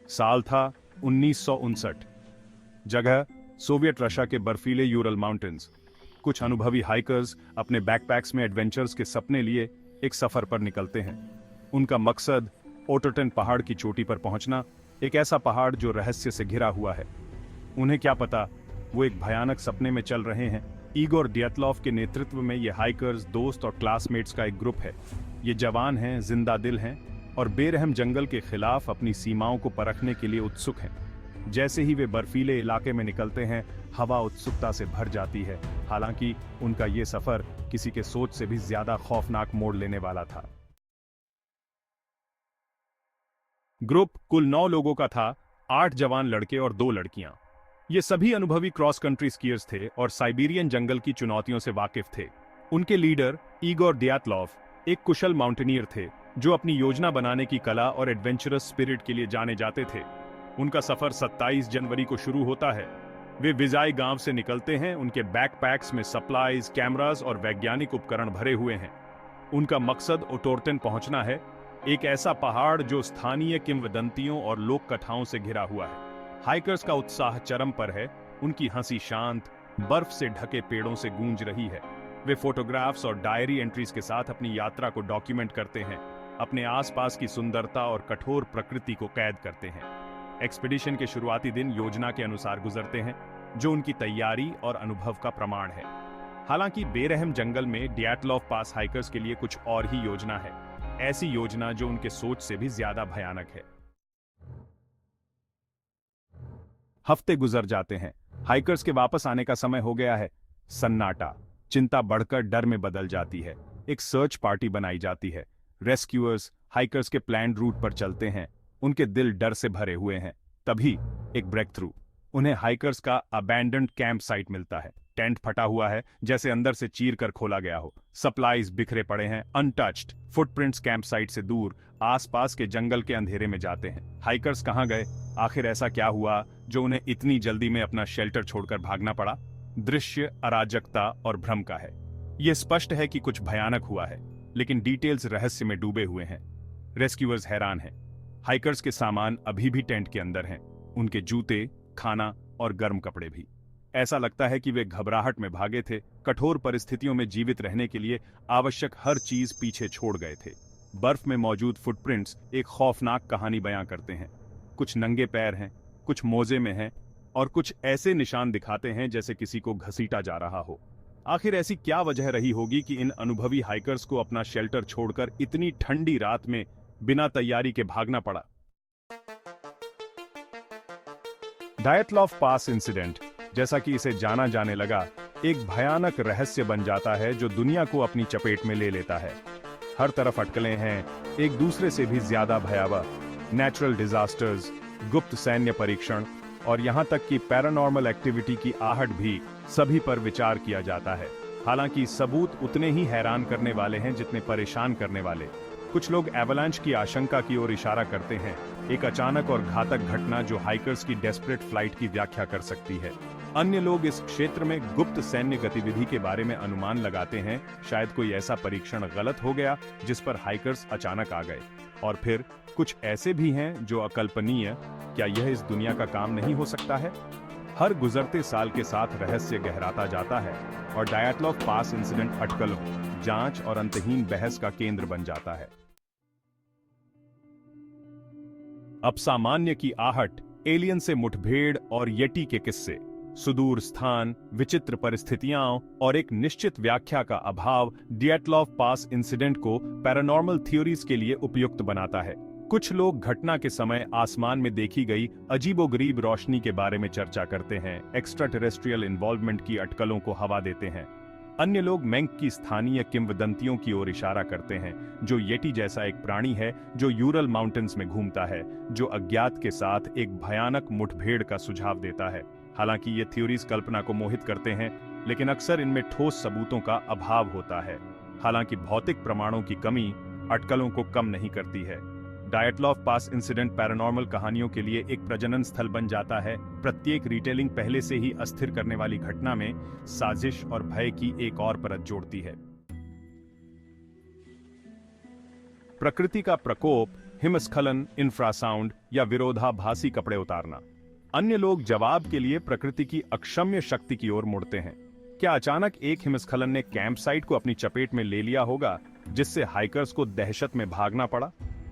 साल था 1959। जगह सोवियत रशिया के बर्फीले यूरल माउंटेन्स। कुछ अनुभवी हाइकर्स अपने बैकपैक्स में एडवेंचर्स के सपने लिए एक सफर पर निकलते हैं। उनका मकसद ओटोटन पहाड़ की चोटी पर पहुंचना, एक ऐसा पहाड़ जो रहस्य से घिरा हुआ है। उन्हें क्या पता, वो एक भयानक सपने में चल रहे हैं। ईगोर डियातलोव के नेतृत्व में ये हाइकर्स दोस्त और क्लासमेट्स का एक ग्रुप है। ये जवान हैं, जिंदा दिल हैं और बेरहम जंगल के खिलाफ अपनी सीमाओं को परखने के लिए उत्सुक हैं। जैसे ही वे बर्फीले इलाके में निकलते हैं, हवा उत्सुकता से भर जाती है। हालांकि उनका ये सफर किसी के सोच से भी ज्यादा खौफनाक मोड़ लेने वाला था। ग्रुप कुल 9 लोगों का था, 8 जवान लड़के और 2 लड़कियां। ये सभी अनुभवी क्रॉस कंट्री स्कीयर्स थे और साइबेरियन जंगल की चुनौतियों से वाकिफ थे। उनके लीडर ईगोर डियातलोव एक कुशल माउंटेनियर थे जो अपनी योजना बनाने की कला और एडवेंचरस स्पिरिट के लिए जाने जाते थे। उनका सफर 27 जनवरी को शुरू होता है। वे विजाई गांव से निकलते हैं। उनके बैकपैक्स में सप्लाईज, कैमरास और वैज्ञानिक उपकरण भरे हुए हैं। उनका मकसद ओटोर्टन पहुंचना है, एक ऐसा पहाड़ जो स्थानीय किंवदंतियों और लोक कथाओं से घिरा हुआ है। हाइकर्स का उत्साह चरम पर है। उनकी हंसी शांत, बर्फ से ढके पेड़ों से गूंज रही है। वे फोटोग्राफ्स और डायरी एंट्रीज के साथ अपनी यात्रा को डॉक्यूमेंट करते हैं, अपने आसपास की सुंदरता और कठोर प्रकृति को कैद करते हैं। एक्सपीडिशन के शुरुआती दिन योजना के अनुसार गुजरते हैं, जो उनकी तैयारी और अनुभव का प्रमाण है। हालांकि बेरहम जंगल में डियातलोव पास हाइकर्स के लिए कुछ और ही योजना है, ऐसी योजना जो उनके सोच से भी ज्यादा भयानक है। हफ्ते गुजर जाते हैं। हाइकर्स के वापस आने का समय हो गया है। सन्नाटा, चिंता बढ़कर डर में बदल जाती है। एक सर्च पार्टी बनाई जाती है। रेस्क्यूअर्स हाइकर्स के प्लान्ड रूट पर चलते हैं। उनके दिल डर से भरे हुए हैं। तभी एक ब्रेक थ्रू। उन्हें हाइकर्स का अबैंडन्ड कैंप साइट मिलता है। टेंट फटा हुआ है, जैसे अंदर से चीर कर खोला गया हो। सप्लाईज बिखरे पड़े हैं, अनटच्ड। फुटप्रिंट्स कैंप साइट से दूर आसपास के जंगल के अंधेरे में जाते हैं। हाइकर्स कहां गए? आखिर ऐसा क्या हुआ जो उन्हें इतनी जल्दी में अपना शेल्टर छोड़कर भागना पड़ा? दृश्य अराजकता और भ्रम का है। यह स्पष्ट है कि कुछ भयानक हुआ है, लेकिन डिटेल्स रहस्य में डूबे हुए हैं। रेस्क्यूअर्स हैरान हैं। हाइकर्स के सामान अभी भी टेंट के अंदर हैं, उनके जूते, खाना और गर्म कपड़े भी। ऐसा लगता है कि वे घबराहट में भागे थे, कठोर परिस्थितियों में जीवित रहने के लिए आवश्यक हर चीज पीछे छोड़ गए थे। बर्फ में मौजूद फुटप्रिंट्स एक खौफनाक कहानी बयां करते हैं। कुछ नंगे पैर हैं, कुछ मोजे में हैं और कुछ ऐसे निशान दिखाते हैं जैसे किसी को घसीटा जा रहा हो। आखिर ऐसी क्या वजह रही होगी कि इन अनुभवी हाइकर्स को अपना शेल्टर छोड़कर इतनी ठंडी रात में बिना तैयारी के भागना पड़ा? डायतलोव पास इंसिडेंट, जैसा कि इसे जाना जाने लगा, एक भयानक रहस्य बन जाता है जो दुनिया को अपनी चपेट में ले लेता है। हर तरफ अटकलें हैं, एक दूसरे से भी ज्यादा भयावह। नेचुरल डिजास्टर्स, गुप्त सैन्य परीक्षण और यहां तक कि पैरानॉर्मल एक्टिविटी की आहट भी सभी पर विचार किया जाता है। हालांकि सबूत उतने ही हैरान करने वाले हैं जितने परेशान करने वाले। कुछ लोग एवलांच की आशंका की ओर इशारा करते हैं, एक अचानक और घातक घटना जो हाइकर्स की डेस्परेट फ्लाइट की व्याख्या कर सकती है। अन्य लोग इस क्षेत्र में गुप्त सैन्य गतिविधि के बारे में अनुमान लगाते हैं, शायद कोई ऐसा परीक्षण गलत हो गया जिस पर हाइकर्स अचानक आ गए। और फिर कुछ ऐसे भी हैं जो अकल्पनीय, क्या यह इस दुनिया का काम नहीं हो सकता है? हर गुजरते साल के साथ रहस्य गहराता जाता है और डायतलोव पास इंसिडेंट अटकलों, जांच और अंतहीन बहस का केंद्र बन जाता है। अब सामान्य की आहट, एलियन से मुठभेड़ और येटी के किस्से, सुदूर स्थान, विचित्र परिस्थितियां और एक निश्चित व्याख्या का अभाव डियातलोव पास इंसिडेंट को पैरानॉर्मल थ्योरीज के लिए उपयुक्त बनाता है। कुछ लोग घटना के समय आसमान में देखी गई अजीबोगरीब रोशनी के बारे में चर्चा करते हैं, एक्स्ट्रा टेरेस्ट्रियल इन्वॉल्वमेंट की अटकलों को हवा देते हैं। अन्य लोग मेंक की स्थानीय किंवदंतियों की ओर इशारा करते हैं, जो येटी जैसा एक प्राणी है जो यूरल माउंटेन्स में घूमता है, जो अज्ञात के साथ एक भयानक मुठभेड़ का सुझाव देता है। हालांकि ये थ्योरीज कल्पना को मोहित करते हैं, लेकिन अक्सर इनमें ठोस सबूतों का अभाव होता है। हालांकि भौतिक प्रमाणों की कमी अटकलों को कम नहीं करती है। डायतलोव पास इंसिडेंट पैरानॉर्मल कहानियों के लिए एक प्रजनन स्थल बन जाता है। प्रत्येक रिटेलिंग पहले से ही अस्थिर करने वाली घटना में साजिश और भय की एक और परत जोड़ती है। प्रकृति का प्रकोप, हिमस्खलन, इंफ्रासाउंड या विरोधाभासी कपड़े उतारना। अन्य लोग जवाब के लिए प्रकृति की अक्षम्य शक्ति की ओर मुड़ते हैं। क्या अचानक एक हिमस्खलन ने कैंप साइट को अपनी चपेट में ले लिया होगा, जिससे हाइकर्स को दहशत में भागना पड़ा?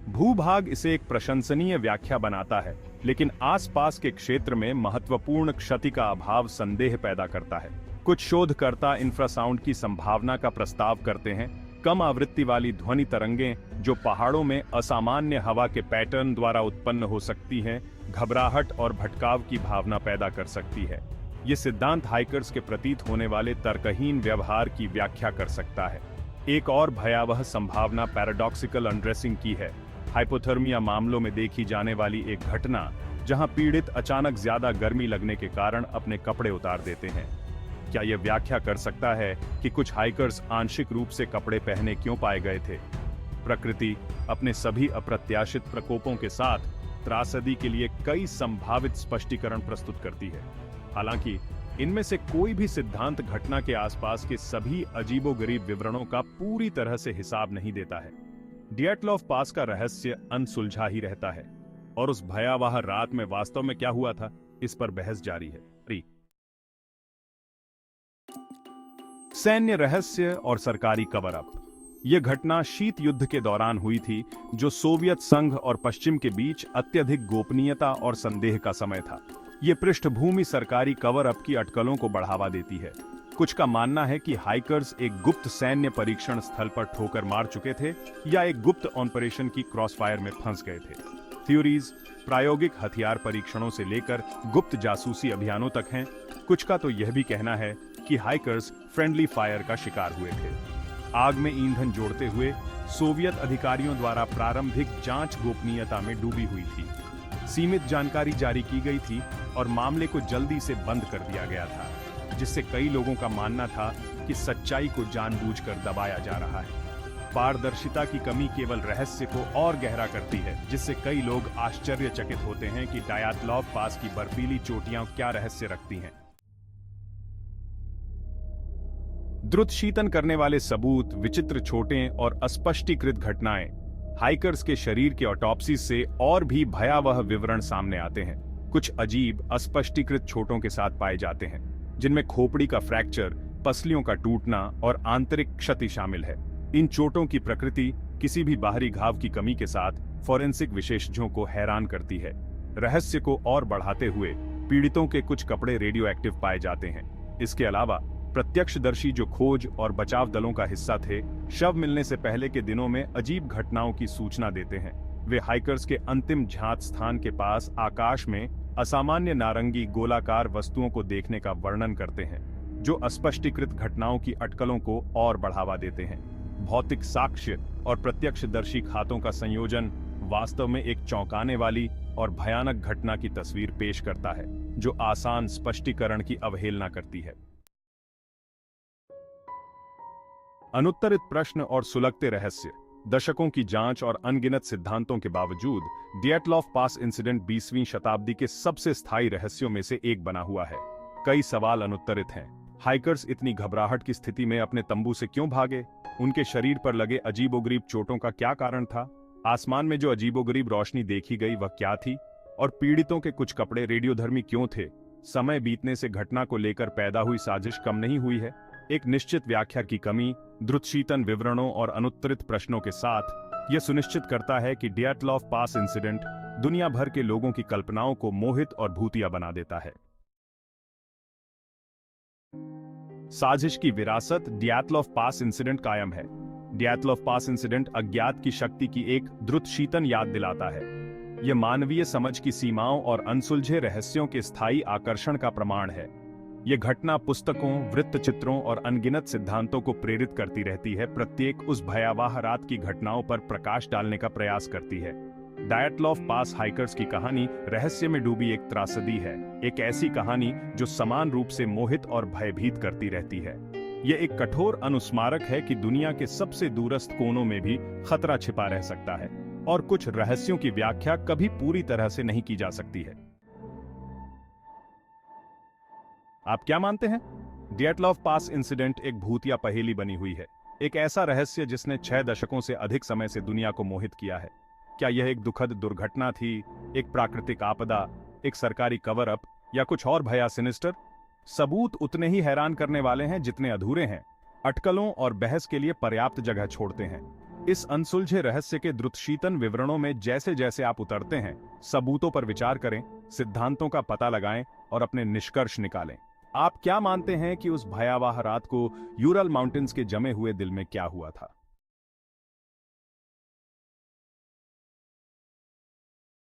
भूभाग इसे एक प्रशंसनीय व्याख्या बनाता है, लेकिन आसपास के क्षेत्र में महत्वपूर्ण क्षति का अभाव संदेह पैदा करता है। कुछ शोधकर्ता इंफ्रासाउंड की संभावना का प्रस्ताव करते हैं। कम आवृत्ति वाली ध्वनि तरंगें जो पहाड़ों में असामान्य हवा के पैटर्न द्वारा उत्पन्न हो सकती हैं, घबराहट और भटकाव की भावना पैदा कर सकती है। ये सिद्धांत हाइकर्स के प्रतीत होने वाले तर्कहीन व्यवहार की व्याख्या कर सकता है। एक और भयावह संभावना पैराडॉक्सिकल अनड्रेसिंग की है। हाइपोथर्मिया मामलों में देखी जाने वाली एक घटना जहां पीड़ित अचानक ज्यादा गर्मी लगने के कारण अपने कपड़े उतार देते हैं। क्या यह व्याख्या कर सकता है कि कुछ हाइकर्स आंशिक रूप से कपड़े पहने क्यों पाए गए थे? प्रकृति अपने सभी अप्रत्याशित प्रकोपों के साथ त्रासदी के लिए कई संभावित स्पष्टीकरण प्रस्तुत करती है। हालांकि इनमें से कोई भी सिद्धांत घटना के आसपास के सभी अजीबोगरीब विवरणों का पूरी तरह से हिसाब नहीं देता है। डियाटलॉफ पास का रहस्य अनसुलझा ही रहता है, और उस भयावह रात में वास्तव में क्या हुआ था, इस पर बहस जारी है। सैन्य रहस्य और सरकारी कवर अप। यह घटना शीत युद्ध के दौरान हुई थी, जो सोवियत संघ और पश्चिम के बीच अत्यधिक गोपनीयता और संदेह का समय था। यह पृष्ठभूमि सरकारी कवर अप की अटकलों को बढ़ावा देती है। कुछ का मानना है कि हाइकर्स एक गुप्त सैन्य परीक्षण स्थल पर ठोकर मार चुके थे या एक गुप्त ऑपरेशन की क्रॉसफायर में फंस गए थे। थ्योरीज प्रायोगिक हथियार परीक्षणों से लेकर गुप्त जासूसी अभियानों तक हैं। कुछ का तो यह भी कहना है कि हाइकर्स फ्रेंडली फायर का शिकार हुए थे। आग में ईंधन जोड़ते हुए सोवियत अधिकारियों द्वारा प्रारंभिक जांच गोपनीयता में डूबी हुई थी। सीमित जानकारी जारी की गई थी और मामले को जल्दी से बंद कर दिया गया था, जिससे कई लोगों का मानना था कि सच्चाई को जानबूझकर दबाया जा रहा है। पारदर्शिता की कमी केवल रहस्य को और गहरा करती है, जिससे कई लोग आश्चर्यचकित होते हैं कि डायातलॉव पास की बर्फीली चोटियां क्या रहस्य रखती हैं। द्रुत शीतन करने वाले सबूत, विचित्र छोटें और अस्पष्टीकृत घटनाएं। हाइकर्स के शरीर के ऑटोप्सी से और भी भयावह विवरण सामने आते हैं। कुछ अजीब अस्पष्टीकृत छोटों के साथ पाए जाते हैं, जिनमें खोपड़ी का फ्रैक्चर, पसलियों का टूटना और आंतरिक क्षति शामिल है। इन चोटों की प्रकृति किसी भी बाहरी घाव की कमी के साथ फोरेंसिक विशेषज्ञों को हैरान करती है। रहस्य को और बढ़ाते हुए पीड़ितों के कुछ कपड़े रेडियो एक्टिव पाए जाते हैं। इसके अलावा प्रत्यक्षदर्शी जो खोज और बचाव दलों का हिस्सा थे, शव मिलने से पहले के दिनों में अजीब घटनाओं की सूचना देते हैं। वे हाइकर्स के अंतिम झांत स्थान के पास आकाश में असामान्य नारंगी गोलाकार वस्तुओं को देखने का वर्णन करते हैं, जो अस्पष्टीकृत घटनाओं की अटकलों को और बढ़ावा देते हैं। भौतिक साक्ष्य और प्रत्यक्षदर्शी खातों का संयोजन वास्तव में एक चौंकाने वाली और भयानक घटना की तस्वीर पेश करता है, जो आसान स्पष्टीकरण की अवहेलना करती है। अनुत्तरित प्रश्न और सुलगते रहस्य। दशकों की जांच और अनगिनत सिद्धांतों के बावजूद डियाटलॉव पास इंसिडेंट 20वीं शताब्दी के सबसे स्थायी रहस्यों में से एक बना हुआ है। कई सवाल अनुत्तरित हैं। हाइकर्स इतनी घबराहट की स्थिति में अपने तंबू से क्यों भागे? उनके शरीर पर लगे अजीबोगरीब चोटों का क्या कारण था? आसमान में जो अजीबोगरीब रोशनी देखी गई वह क्या थी? और पीड़ितों के कुछ कपड़े रेडियोधर्मी क्यों थे? समय बीतने से घटना को लेकर पैदा हुई साजिश कम नहीं हुई है। एक निश्चित व्याख्या की कमी, द्रुतशीतन विवरणों और अनुत्तरित प्रश्नों के साथ यह सुनिश्चित करता है कि डियाटलॉव पास इंसिडेंट दुनिया भर के लोगों की कल्पनाओं को मोहित और भूतिया बना देता है। साजिश की विरासत। डियाटलॉव पास इंसिडेंट कायम है। डियाटलॉव पास इंसिडेंट अज्ञात की शक्ति की एक द्रुतशीतन याद दिलाता है। यह मानवीय समझ की सीमाओं और अनसुलझे रहस्यों के स्थायी आकर्षण का प्रमाण है। यह घटना पुस्तकों, वृत्तचित्रों और अनगिनत सिद्धांतों को प्रेरित करती रहती है, प्रत्येक उस भयावह रात की घटनाओं पर प्रकाश डालने का प्रयास करती है। डायाटलॉव पास हाइकर्स की कहानी रहस्य में डूबी एक त्रासदी है, एक ऐसी कहानी जो समान रूप से मोहित और भयभीत करती रहती है। यह एक कठोर अनुस्मारक है कि दुनिया के सबसे दूरस्थ कोनों में भी खतरा छिपा रह सकता है और कुछ रहस्यों की व्याख्या कभी पूरी तरह से नहीं की जा सकती है। आप क्या मानते हैं? डियाटलॉव पास इंसिडेंट एक भूतिया पहेली बनी हुई है, एक ऐसा रहस्य जिसने 6 दशकों से अधिक समय से दुनिया को मोहित किया है। क्या यह एक दुखद दुर्घटना थी, एक प्राकृतिक आपदा, एक सरकारी कवर अप या कुछ और भया सिनिस्टर? सबूत उतने ही हैरान करने वाले हैं जितने अधूरे हैं, अटकलों और बहस के लिए पर्याप्त जगह छोड़ते हैं। इस अनसुलझे रहस्य के द्रुतशीतन विवरणों में जैसे जैसे आप उतरते हैं, सबूतों पर विचार करें, सिद्धांतों का पता लगाएं और अपने निष्कर्ष निकालें। आप क्या मानते हैं कि उस भयावह रात को यूरल माउंटेन्स के जमे हुए दिल में क्या हुआ था?